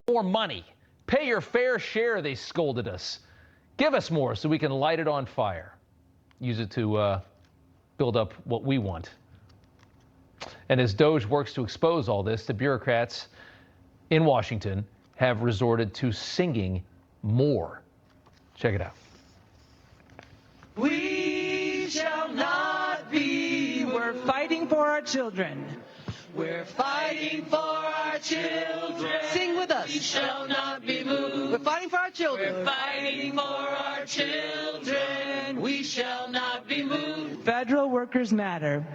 More money. Pay your fair share, they scolded us. Give us more so we can light it on fire. Use it to build up what we want. And as DOGE works to expose all this, the bureaucrats in Washington have resorted to singing more. Check it out. We shall not be. We're fighting for our children. We're fighting for our children. Sing with us. We shall not be moved. We're fighting for our children. We're fighting for our children. We shall not be moved. Federal workers matter.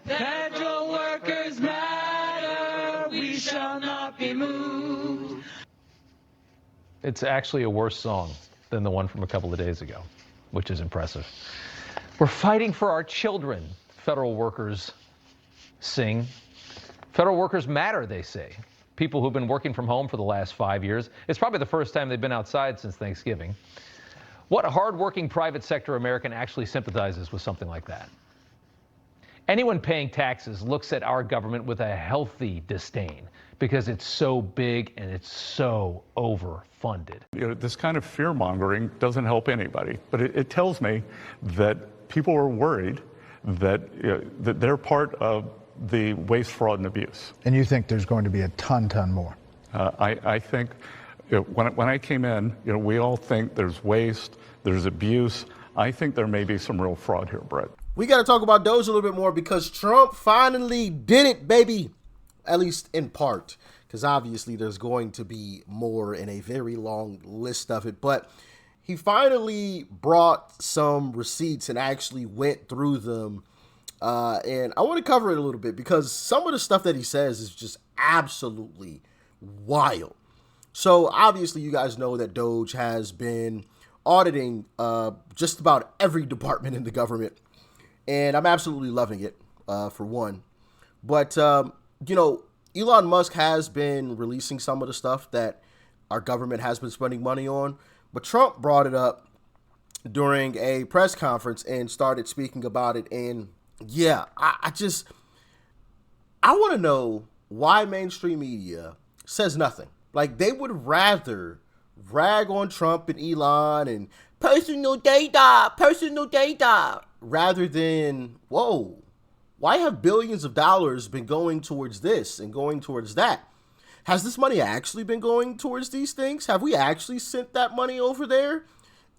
Federal workers matter. We shall not be moved. It's actually a worse song than the one from a couple of days ago, which is impressive. We're fighting for our children, federal workers sing. Federal workers matter, they say. People who've been working from home for the last 5 years. It's probably the first time they've been outside since Thanksgiving. What hardworking private sector American actually sympathizes with something like that? Anyone paying taxes looks at our government with a healthy disdain because it's so big and it's so overfunded. You know, this kind of fear-mongering doesn't help anybody, but it tells me that people are worried that, that they're part of the waste, fraud, and abuse. And you think there's going to be a ton more? I think when I came in, we all think there's waste, there's abuse. I think there may be some real fraud here, Brett. We got to talk about DOGE a little bit more because Trump finally did it, baby. At least in part, because obviously there's going to be more in a very long list of it. But he finally brought some receipts and actually went through them. And I want to cover it a little bit because some of the stuff that he says is just absolutely wild. So obviously you guys know that DOGE has been auditing just about every department in the government. And I'm absolutely loving it, for one. But, Elon Musk has been releasing some of the stuff that our government has been spending money on. But Trump brought it up during a press conference and started speaking about it. And, yeah, I want to know why mainstream media says nothing. Like, they would rather rag on Trump and Elon and personal data, rather than, whoa, why have billions of dollars been going towards this and going towards that? Has this money actually been going towards these things? Have we actually sent that money over there?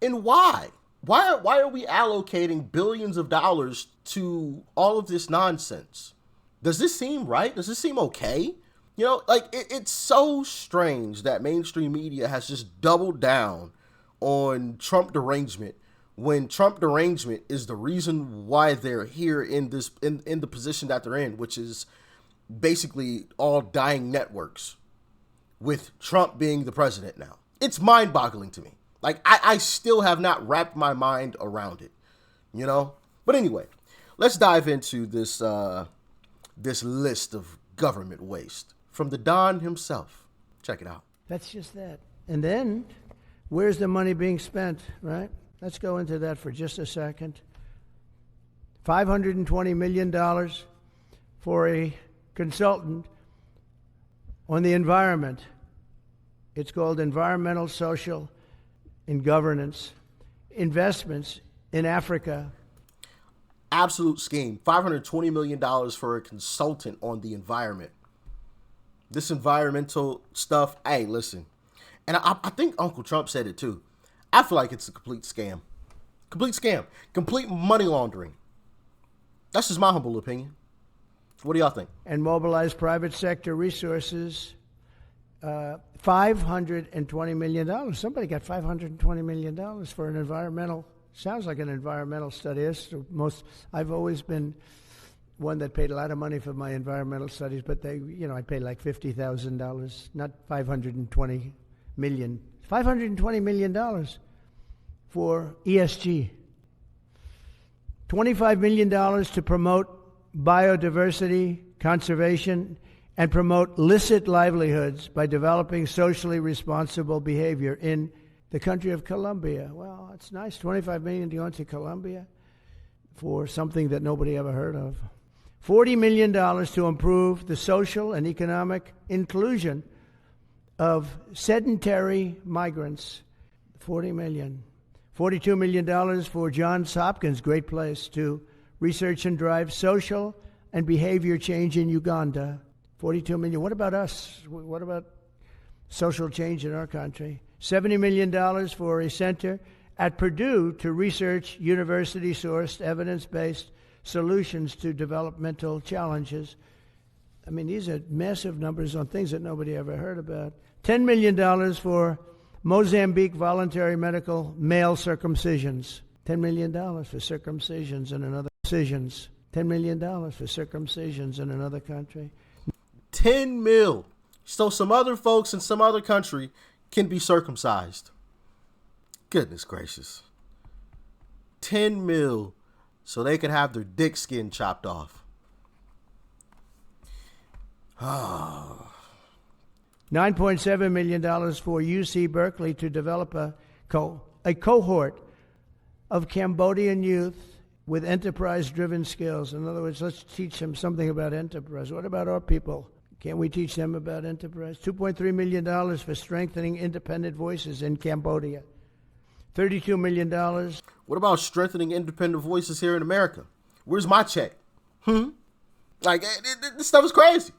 And why? Why are we allocating billions of dollars to all of this nonsense? Does this seem right? Does this seem okay? It's so strange that mainstream media has just doubled down on Trump derangement when Trump derangement is the reason why they're here in the position that they're in, which is basically all dying networks with Trump being the president now. It's mind-boggling to me. Like, I still have not wrapped my mind around it, But anyway, let's dive into this this list of government waste from the Don himself. Check it out. That's just that. And then, where's the money being spent, right? Let's go into that for just a second. $520 million for a consultant on the environment. It's called Environmental, Social, and Governance Investments in Africa. Absolute scheme. $520 million for a consultant on the environment. This environmental stuff, hey, listen. And I think Uncle Trump said it too. I feel like it's a complete scam. Complete scam. Complete money laundering. That's just my humble opinion. What do y'all think? And mobilize private sector resources. $520 million. Somebody got $520 million for an environmental, sounds like an environmental study. I've always been one that paid a lot of money for my environmental studies, but I paid like $50,000, not $520 million. $520 million for ESG. $25 million to promote biodiversity, conservation, and promote licit livelihoods by developing socially responsible behavior in the country of Colombia. Well, it's nice. $25 million going to Colombia for something that nobody ever heard of. $40 million to improve the social and economic inclusion of sedentary migrants, 40 million. $42 million for Johns Hopkins, great place to research and drive social and behavior change in Uganda. 42 million. What about us? What about social change in our country? $70 million for a center at Purdue to research university-sourced, evidence-based solutions to developmental challenges. I mean, these are massive numbers on things that nobody ever heard about. $10 million for Mozambique voluntary medical male circumcisions. $10 million for circumcisions in another decisions. $10 million for circumcisions in another country. 10 mil. So some other folks in some other country can be circumcised. Goodness gracious. 10 mil so they can have their dick skin chopped off. $9.7 million for UC Berkeley to develop a cohort of Cambodian youth with enterprise-driven skills. In other words, let's teach them something about enterprise. What about our people? Can't we teach them about enterprise? $2.3 million for strengthening independent voices in Cambodia. $32 million. What about strengthening independent voices here in America? Where's my check? Like, this stuff is crazy.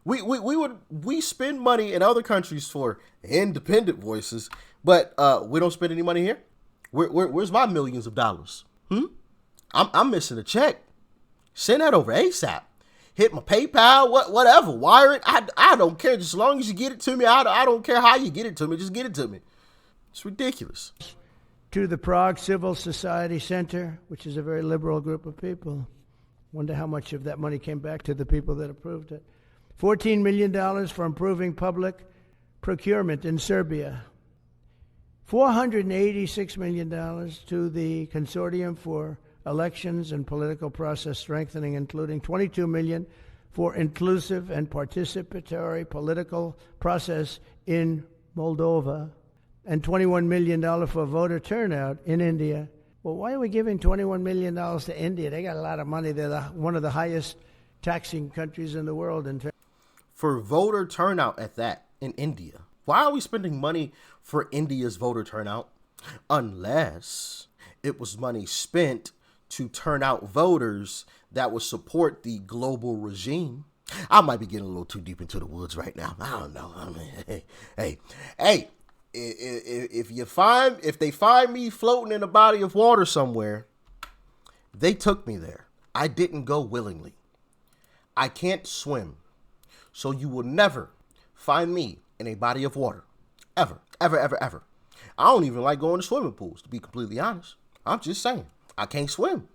We spend money in other countries for independent voices, but we don't spend any money here. Where's my millions of dollars? I'm missing a check. Send that over ASAP. Hit my PayPal, whatever. Wire it. I don't care. Just as long as you get it to me, I don't care how you get it to me. Just get it to me. It's ridiculous. To the Prague Civil Society Center, which is a very liberal group of people. Wonder how much of that money came back to the people that approved it. $14 million for improving public procurement in Serbia. $486 million to the Consortium for Elections and Political Process Strengthening, including $22 million for inclusive and participatory political process in Moldova, and $21 million for voter turnout in India. Well, why are we giving $21 million to India? They got a lot of money. They're one of the highest taxing countries in the world in terms for voter turnout at that in India. Why are we spending money for India's voter turnout? Unless it was money spent to turn out voters that would support the global regime. I might be getting a little too deep into the woods right now. I don't know. I mean, hey, if they find me floating in a body of water somewhere, they took me there. I didn't go willingly. I can't swim. So you will never find me in a body of water. Ever, ever, ever, ever. I don't even like going to swimming pools, to be completely honest. I'm just saying, I can't swim.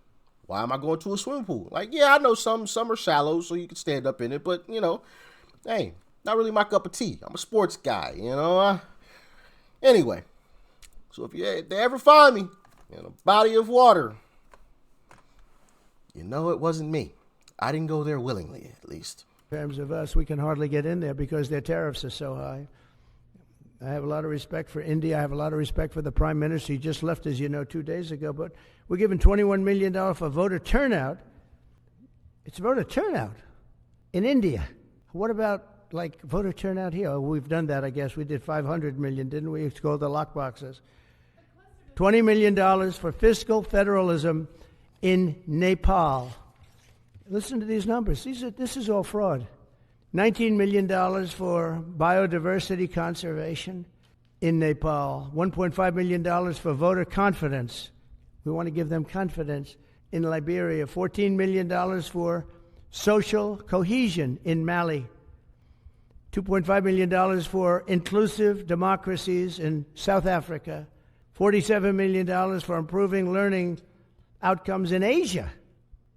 Why am I going to a swimming pool? Like, yeah, I know some are shallow, so you can stand up in it, but, hey, not really my cup of tea. I'm a sports guy, Anyway, so if they ever find me in a body of water, it wasn't me. I didn't go there willingly, at least. In terms of us, we can hardly get in there because their tariffs are so high. I have a lot of respect for India. I have a lot of respect for the Prime Minister. He just left, as you know, 2 days ago. But we're giving $21 million for voter turnout. It's voter turnout in India. What about, voter turnout here? Oh, we've done that, I guess. We did $500 million, didn't we? It's called the lockboxes. $20 million for fiscal federalism in Nepal. Listen to these numbers. This is all fraud. $19 million for biodiversity conservation in Nepal. $1.5 million for voter confidence. We want to give them confidence in Liberia. $14 million for social cohesion in Mali. $2.5 million for inclusive democracies in South Africa. $47 million for improving learning outcomes in Asia.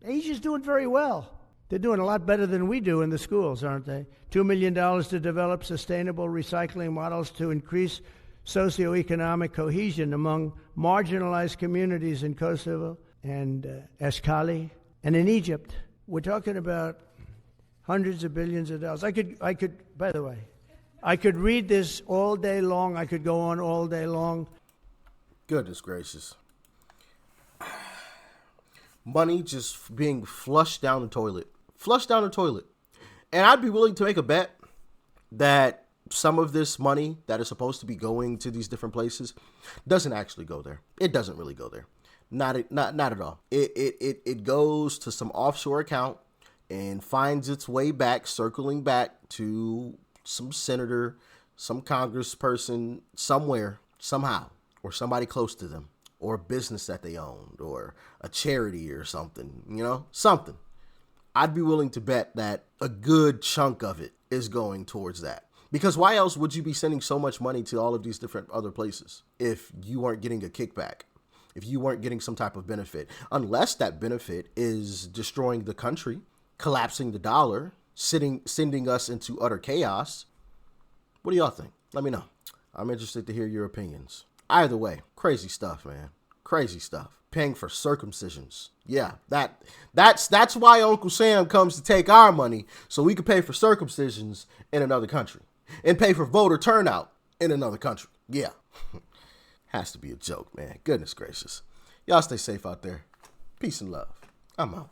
Asia's doing very well. They're doing a lot better than we do in the schools, aren't they? $2 million to develop sustainable recycling models to increase socioeconomic cohesion among marginalized communities in Kosovo and Ascali and in Egypt. We're talking about hundreds of billions of dollars. I could, by the way, I could read this all day long. I could go on all day long. Goodness gracious. Money just being flushed down the toilet. Flushed down the toilet. And I'd be willing to make a bet that some of this money that is supposed to be going to these different places doesn't actually go there. It doesn't really go there. Not at all. It goes to some offshore account and finds its way back, circling back to some senator, some congressperson somewhere, somehow, or somebody close to them, or a business that they owned, or a charity or something, something. I'd be willing to bet that a good chunk of it is going towards that. Because why else would you be sending so much money to all of these different other places if you weren't getting a kickback, if you weren't getting some type of benefit? Unless that benefit is destroying the country, collapsing the dollar, sending us into utter chaos. What do y'all think? Let me know. I'm interested to hear your opinions. Either way, crazy stuff, man. Crazy stuff. Paying for circumcisions. Yeah, that's why Uncle Sam comes to take our money, so we can pay for circumcisions in another country and pay for voter turnout in another country. Yeah. Has to be a joke, man. Goodness gracious. Y'all stay safe out there. Peace and love. I'm out.